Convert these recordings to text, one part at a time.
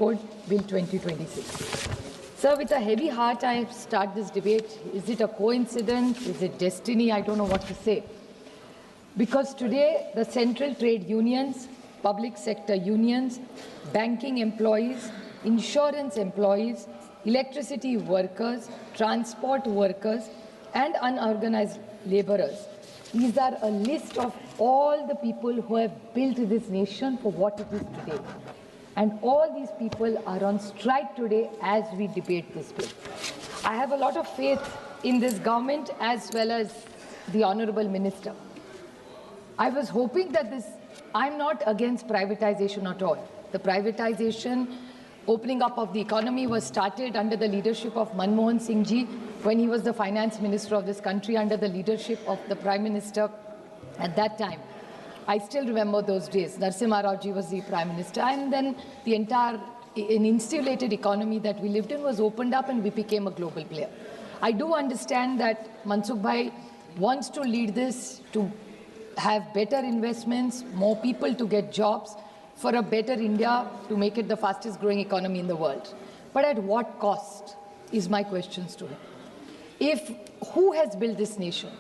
Code Bill 2026. Sir, with a heavy heart, I start this debate. Is it a coincidence? Is it destiny? I don't know what to say. Because today, the central trade unions, public sector unions, banking employees, insurance employees, electricity workers, transport workers, and unorganized laborers. These are a list of all the people who have built this nation for what it is today. And all these people are on strike today as we debate this bill. I have a lot of faith in this government as well as the Honorable Minister. I was hoping that I'm not against privatization at all. The privatization, opening up of the economy was started under the leadership of Manmohan Singh ji when he was the finance minister of this country, under the leadership of the Prime Minister at that time. I still remember those days. Narasimha Rao ji was the Prime Minister, and then the entire insulated economy that we lived in was opened up and we became a global player. I do understand that Mansukh Bhai wants to lead this to have better investments, more people to get jobs, for a better India, to make it the fastest growing economy in the world. But at what cost is my questions to him. Who has built this nation?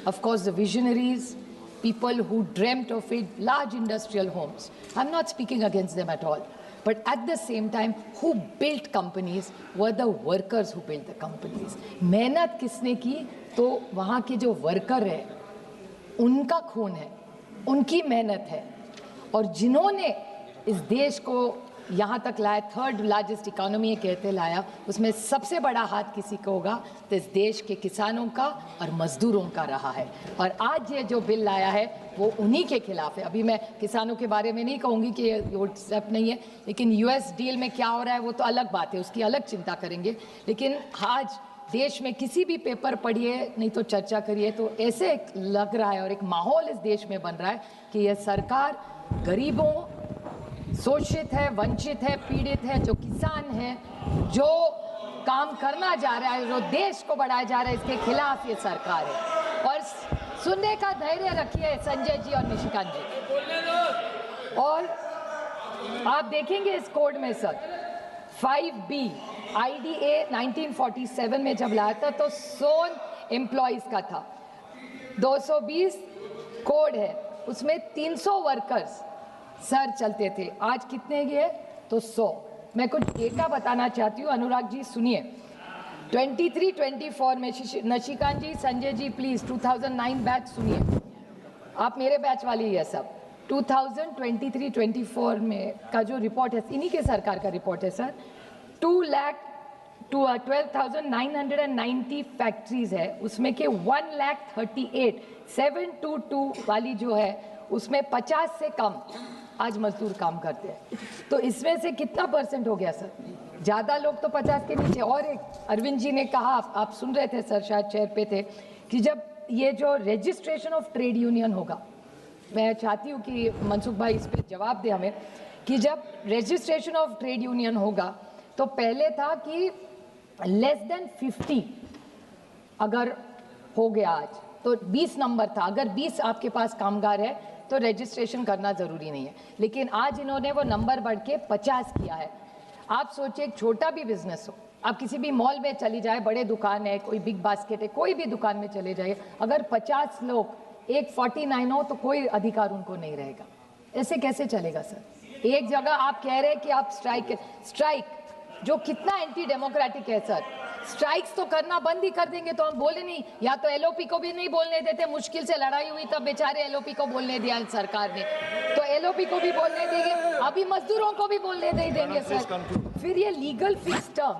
Of course, the visionaries, people who dreamt of it, large industrial homes. I'm not speaking against them at all. But at the same time, who built companies were the workers who built the companies. मेहनत किसने की? तो वहाँ के जो worker है, उनका खून है, उनकी मेहनत है, और जिन्होंने इस देश को यहाँ तक लाया, थर्ड लार्जेस्ट इकोनॉमी कहते लाया, उसमें सबसे बड़ा हाथ किसी का होगा तो इस देश के किसानों का और मजदूरों का रहा है। और आज ये जो बिल लाया है वो उन्हीं के खिलाफ है। अभी मैं किसानों के बारे में नहीं कहूँगी कि ये व्हाट्सएप नहीं है, लेकिन यूएस डील में क्या हो रहा है वो तो अलग बात है, उसकी अलग चिंता करेंगे। लेकिन आज देश में किसी भी पेपर पढ़िए, नहीं तो चर्चा करिए, तो ऐसे लग रहा है और एक माहौल इस देश में बन रहा है कि यह सरकार गरीबों, शोषित है, वंचित है, पीड़ित है, जो किसान है, जो काम करना जा रहा है, जो देश को बढ़ाया जा रहा है, इसके खिलाफ ये सरकार है। और सुनने का धैर्य रखिए संजय जी और निशिकांत जी। और आप देखेंगे इस कोड में सर 5B IDA 1947 में जब लाया था तो सोन एम्प्लॉइज का था, 220 कोड है, उसमें 300 वर्कर्स सर चलते थे। आज कितने गए? तो 100। मैं कुछ डेटा बताना चाहती हूँ, अनुराग जी सुनिए। 23-24 में नशिकांत जी, संजय जी प्लीज 2009 बैच सुनिए, आप मेरे बैच वाले ही है सब। 2023-24 में का जो रिपोर्ट है, इन्हीं के सरकार का रिपोर्ट है सर। 12,990 फैक्ट्रीज है, उसमें के 1,38,722 वाली जो है उसमें 50 से कम आज मजदूर काम करते हैं। तो इसमें से कितना परसेंट हो गया सर? ज़्यादा लोग तो 50 के नीचे। और एक अरविंद जी ने कहा, आप सुन रहे थे सर, शायद चेयर पे थे, कि जब ये जो रजिस्ट्रेशन ऑफ ट्रेड यूनियन होगा, मैं चाहती हूँ कि मनसुख भाई इस पर जवाब दे हमें, कि जब रजिस्ट्रेशन ऑफ ट्रेड यूनियन होगा तो पहले था कि लेस देन 50 अगर हो गया आज तो 20 नंबर था, अगर 20 आपके पास कामगार है तो रजिस्ट्रेशन करना ज़रूरी नहीं है। लेकिन आज इन्होंने वो नंबर बढ़ के 50 किया है। आप सोचिए, एक छोटा भी बिजनेस हो, आप किसी भी मॉल में चली जाए, बड़े दुकान है, कोई बिग बास्केट है, कोई भी दुकान में चले जाइए, अगर 50 लोग एक 49 हो तो कोई अधिकार उनको नहीं रहेगा। ऐसे कैसे चलेगा सर? एक जगह आप कह रहे हैं कि आप स्ट्राइक जो कितना एंटी डेमोक्रेटिक है सर, स्ट्राइक्स तो करना बंद ही कर देंगे तो हम बोले नहीं, या तो एलओपी को भी नहीं बोलने देते, मुश्किल से लड़ाई हुई तब बेचारे एलओपी को बोलने दिया सरकार ने, तो एलओपी को भी बोलने देंगे, अभी मजदूरों को भी बोलने दे देंगे सर। फिर ये लीगल फिक्स टर्म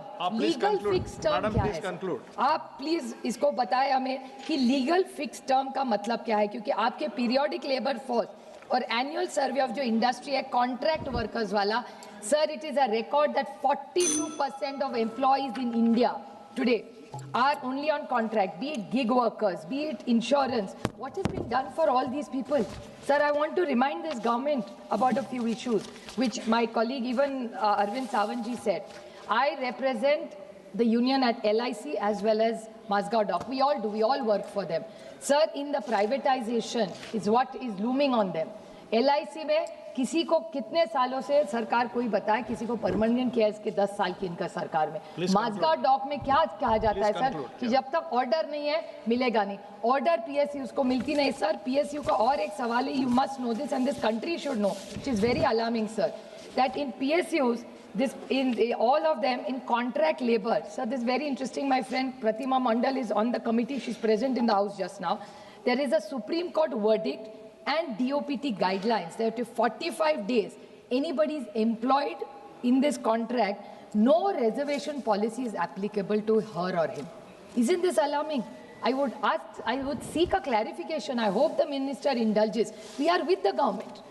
क्या है? आप प्लीज इसको बताएं हमें कि लीगल फिक्स टर्म का मतलब क्या है, क्योंकि आपके पीरियोडिक लेबर फोर्स और एनुअल सर्वे ऑफ जो इंडस्ट्री है कॉन्ट्रैक्ट वर्कर्स वाला, sir it is a record that 42% of employees in India today are only on contract, be it gig workers, be it insurance. What has been done for all these people? Sir, I want to remind this government about a few issues, which my colleague even Arvind Sawant ji said. I represent the union at LIC as well as Mazgaon Dock. We all do, we all work for them. Sir, in the privatization is what is looming on them. LIC में किसी को कितने सालों से सरकार कोई बताए, किसी को परमानेंट किया इसके 10 साल की इनका सरकार में। माजगांव डॉक में क्या कहा जाता है सर कि जब तक ऑर्डर नहीं है मिलेगा नहीं, ऑर्डर पीएसयू को मिलती नहीं सर। पीएसयू का और एक सवाल है, you must know this and this country should know, which is very alarming sir, that in PSUs this in all of them in contract labor. So this is very interesting. My friend Pratima Mandal is on the committee. She's present in the house just now. There is a Supreme Court verdict and DOPT guidelines that if 45 days anybody is employed in this contract, no reservation policy is applicable to her or him. Isn't this alarming? I would seek a clarification. I hope the minister indulges. We are with the government.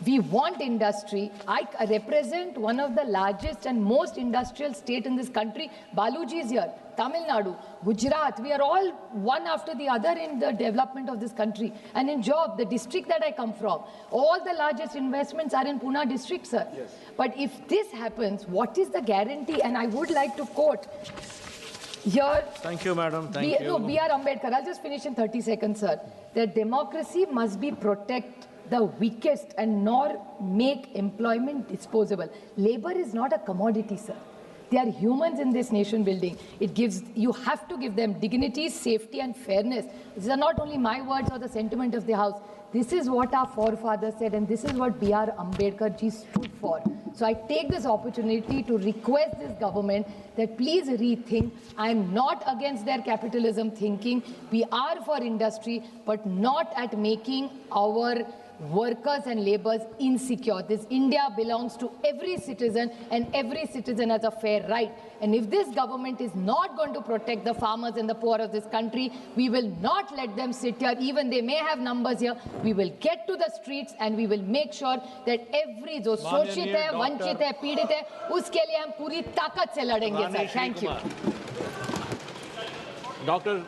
We want industry. I represent one of the largest and most industrial state in this country. Baluji is here. Tamil Nadu, Gujarat. We are all one after the other in the development of this country. And in job, the district that I come from, all the largest investments are in Pune district, sir. Yes. But if this happens, what is the guarantee? And I would like to quote here. Thank you, madam. Thank you. No, B.R. Ambedkar. I'll just finish in 30 seconds, sir. That democracy must be protect the weakest and nor make employment disposable. Labor is not a commodity, sir. They are humans in this nation building. You have to give them dignity, safety and fairness. These are not only my words or the sentiment of the House. This is what our forefathers said and this is what B.R. Ambedkar ji stood for. So I take this opportunity to request this government that please rethink. I am not against their capitalism thinking. We are for industry, but not at making our workers and laborers insecure. This India belongs to every citizen and every citizen has a fair right. And if this government is not going to protect the farmers and the poor of this country, we will not let them sit here. Even they may have numbers here. We will get to the streets and we will make sure that every जो शोषित है, वंचित है, पीड़ित है, उसके लिए हम पूरी ताकत से लड़ेंगे सर. Thank you. Doctor